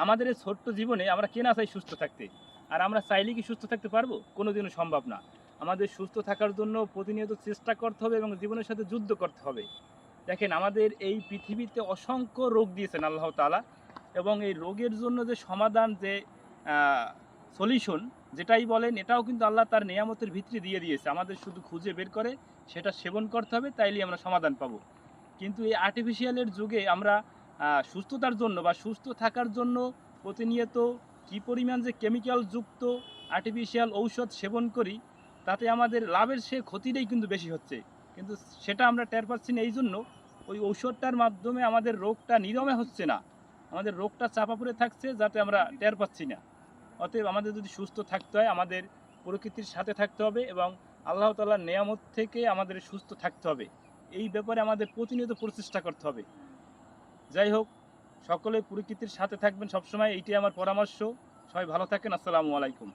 আমাদের এই ছোট্ট জীবনে আমরা কে না চাই সুস্থ থাকতে, আর আমরা চাইলে কি সুস্থ থাকতে পারবো? কোনোদিনও সম্ভব না। আমাদের সুস্থ থাকার জন্য প্রতিনিয়ত চেষ্টা করতে হবে এবং জীবনের সাথে যুদ্ধ করতে হবে। দেখেন, আমাদের এই পৃথিবীতে অসংখ্য রোগ দিয়েছেন আল্লাহ তাআলা, এবং এই রোগের জন্য যে সমাধান, যে সলিউশন যেটাই বলেন, এটাও কিন্তু আল্লাহ তার নেয়ামতের ভিতরে দিয়ে দিয়েছে। আমাদের শুধু খুঁজে বের করে সেটা সেবন করতে হবে, তাইলেই আমরা সমাধান পাবো। কিন্তু এই আর্টিফিশিয়ালের যুগে আমরা সুস্থতার জন্য বা সুস্থ থাকার জন্য প্রতিনিয়ত কী পরিমাণ যে কেমিক্যাল যুক্ত আর্টিফিশিয়াল ঔষধ সেবন করি, তাতে আমাদের লাভের চেয়ে ক্ষতিটাই কিন্তু বেশি হচ্ছে। কিন্তু সেটা আমরা টের পাচ্ছি না, এই জন্য ওই ঔষধটার মাধ্যমে আমাদের রোগটা নিরাময় হচ্ছে না, আমাদের রোগটা চাপা পড়ে থাকছে, যাতে আমরা টের পাচ্ছি না। অতএব আমাদের যদি সুস্থ থাকতে হয়, আমাদের প্রকৃতির সাথে থাকতে হবে এবং আল্লাহ তাআলার নেয়ামত থেকে আমাদের সুস্থ থাকতে হবে। এই ব্যাপারে আমাদের প্রতিনিয়ত প্রচেষ্টা করতে হবে। যাই হোক, সকলে প্রকৃতির সাথে থাকবেন সবসময়, এইটাই আমার পরামর্শ। সবাই ভালো থাকেন। আসসালামু আলাইকুম।